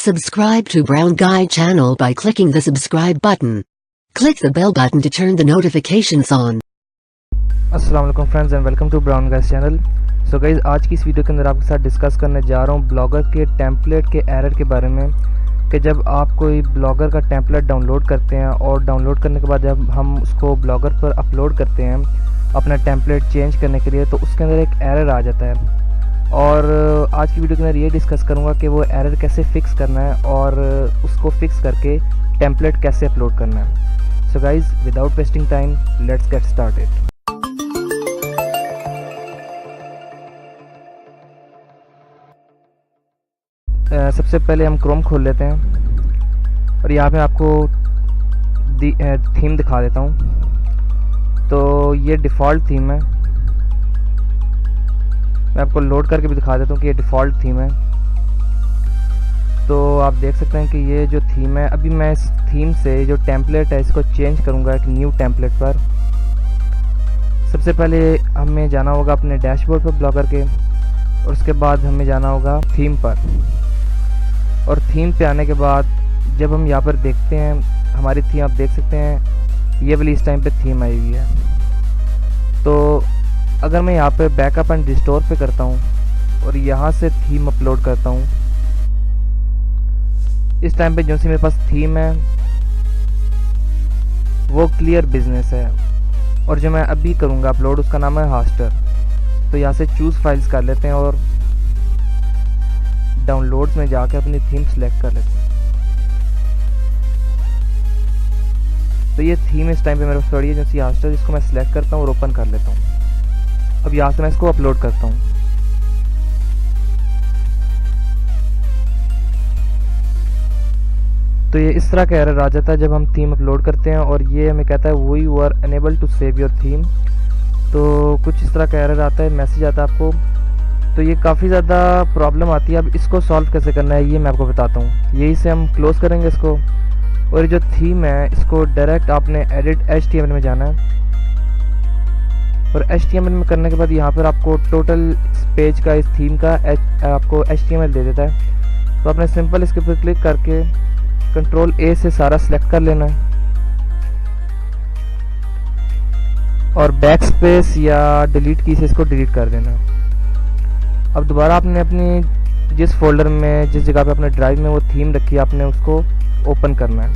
Subscribe to Brown Guy channel by clicking the subscribe button. Click the bell button to turn the notifications on. अस्सलाम वालेकुम friends and welcome to brown guys channel. So guys, आज की इस video के अंदर आपके साथ discuss करने जा रहा हूँ ब्लॉगर के टेम्पलेट के एरर के बारे में कि जब आप कोई ब्लॉगर का टेम्पलेट डाउनलोड करते हैं और डाउनलोड करने के बाद जब हम उसको ब्लॉगर पर अपलोड करते हैं अपना टेम्पलेट चेंज करने के लिए, तो उसके अंदर एक एरर आ जाता है। और आज की वीडियो के अंदर ये डिस्कस करूँगा कि वो एरर कैसे फ़िक्स करना है और उसको फिक्स करके टेम्पलेट कैसे अपलोड करना है। So guys, without wasting time, let's get started. सबसे पहले हम क्रोम खोल लेते हैं और यहाँ पे आपको थीम दिखा देता हूँ। तो ये डिफ़ॉल्ट थीम है, मैं आपको लोड करके भी दिखा देता हूँ कि ये डिफ़ॉल्ट थीम है। तो आप देख सकते हैं कि ये जो थीम है, अभी मैं इस थीम से जो टेम्पलेट है इसको चेंज करूँगा एक न्यू टेम्पलेट पर। सबसे पहले हमें जाना होगा अपने डैशबोर्ड पर ब्लॉगर के, और उसके बाद हमें जाना होगा थीम पर। और थीम पे आने के बाद जब हम यहाँ पर देखते हैं हमारी थीम, आप देख सकते हैं ये वाली इस टाइम पे थीम आई हुई है। तो अगर मैं यहाँ पे बैकअप एंड रिस्टोर पे करता हूँ और यहाँ से थीम अपलोड करता हूँ, इस टाइम पे जो सी मेरे पास थीम है वो क्लियर बिजनेस है, और जो मैं अभी करूँगा अपलोड उसका नाम है हास्टर। तो यहाँ से चूज़ फाइल्स कर लेते हैं और डाउनलोड्स में जाकर अपनी थीम सेलेक्ट कर लेते हैं। तो ये थीम इस टाइम पे मेरे पास पड़ी है जो सी हास्टर, जिसको मैं सिलेक्ट करता हूँ और ओपन कर लेता हूँ। अब यहाँ से मैं इसको अपलोड करता हूँ। तो ये इस तरह का एरर आ जाता है जब हम थीम अपलोड करते हैं और ये हमें कहता है we were unable to save your theme. तो कुछ इस तरह का एरर आता है, मैसेज आता है आपको। तो ये काफ़ी ज़्यादा प्रॉब्लम आती है। अब इसको सॉल्व कैसे करना है ये मैं आपको बताता हूँ। यही से हम क्लोज़ करेंगे इसको, और ये जो थीम है इसको डायरेक्ट आपने एडिट HTML में जाना है। और HTML में करने के बाद यहाँ पर आपको टोटल पेज का, इस थीम का आपको HTML दे देता है। तो आपने सिंपल इसके ऊपर क्लिक करके कंट्रोल A से सारा सिलेक्ट कर लेना है और बैक स्पेस या डिलीट की से इसको डिलीट कर देना है। अब दोबारा आपने अपनी जिस फोल्डर में, जिस जगह पे अपने ड्राइव में वो थीम रखी है, आपने उसको ओपन करना है।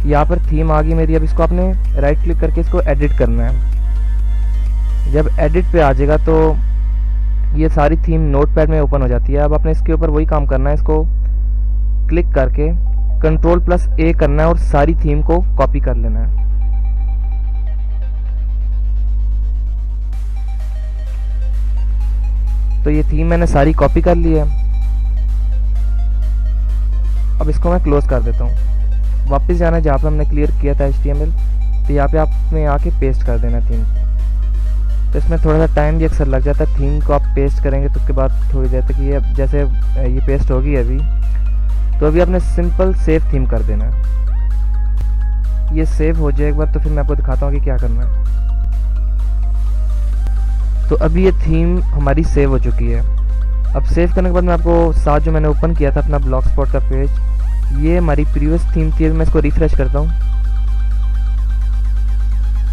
यहाँ पर थीम आ गई मेरी। अब इसको आपने राइट क्लिक करके इसको एडिट करना है। जब एडिट पे आ जाएगा तो ये सारी थीम नोटपैड में ओपन हो जाती है। अब आपने इसके ऊपर वही काम करना है, इसको क्लिक करके Ctrl+A करना है और सारी थीम को कॉपी कर लेना है। तो ये थीम मैंने सारी कॉपी कर ली है। अब इसको मैं क्लोज कर देता हूँ। वापस जाना है जहाँ पे हमने क्लियर किया था HTML। तो यहाँ पे आपने आके पेस्ट कर देना थीम। तो इसमें थोड़ा सा टाइम भी अक्सर लग जाता है। थीम को आप पेस्ट करेंगे तो उसके बाद थोड़ी देर तक ये जैसे ये पेस्ट होगी अभी, तो अभी आपने सिंपल सेव थीम कर देना है। ये सेव हो जाए एक बार तो फिर मैं आपको दिखाता हूँ कि क्या करना है। तो अभी ये थीम हमारी सेव हो चुकी है। अब सेव करने के बाद मैं आपको साथ जो मैंने ओपन किया था अपना ब्लॉगस्पॉट का पेज, ये हमारी प्रीवियस थीम थी। मैं इसको रिफ्रेश करता हूँ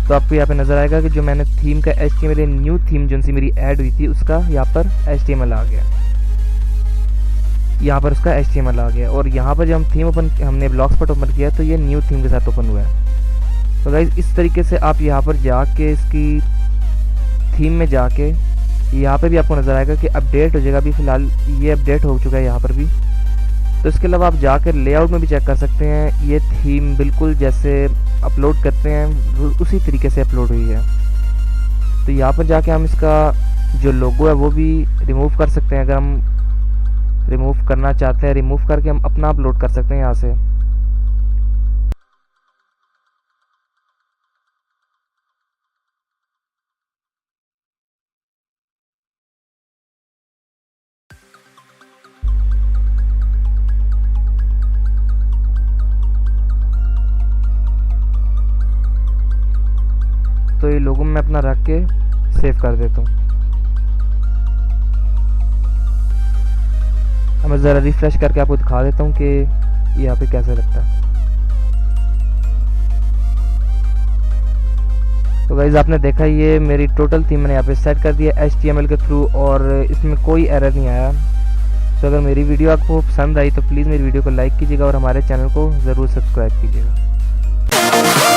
तो आपको यहाँ पे नज़र आएगा कि जो मैंने थीम का HTML, न्यू थीम जो सी मेरी ऐड हुई थी उसका यहाँ पर HTML आ गया। यहाँ पर उसका HTML आ गया। और यहाँ पर जब हम थीम हमने ब्लॉगस्पॉट ओपन किया तो ये न्यू थीम के साथ ओपन हुआ है। तो गाइस, इस तरीके से आप यहाँ पर जाके इसकी थीम में जाके यहाँ पे भी आपको नज़र आएगा कि अपडेट हो जाएगा। अभी फ़िलहाल ये अपडेट हो चुका है यहाँ पर भी। तो इसके अलावा आप जाकर लेआउट में भी चेक कर सकते हैं। ये थीम बिल्कुल जैसे अपलोड करते हैं उसी तरीके से अपलोड हुई है। तो यहाँ पर जाके हम इसका जो लोगो है वो भी रिमूव कर सकते हैं। अगर हम रिमूव करना चाहते हैं, रिमूव करके हम अपना अपलोड कर सकते हैं यहाँ से। तो ये लोगो में अपना रख के सेव कर देता हूँ। अब मैं ज़रा रिफ्रेश करके आपको दिखा देता हूँ कि यहाँ पे कैसा लगता है। तो गाइज़ आपने देखा ये मेरी टोटल थीम मैंने यहाँ पे सेट कर दिया HTML के थ्रू और इसमें कोई एरर नहीं आया। तो अगर मेरी वीडियो आपको पसंद आई तो प्लीज़ मेरी वीडियो को लाइक कीजिएगा और हमारे चैनल को ज़रूर सब्सक्राइब कीजिएगा।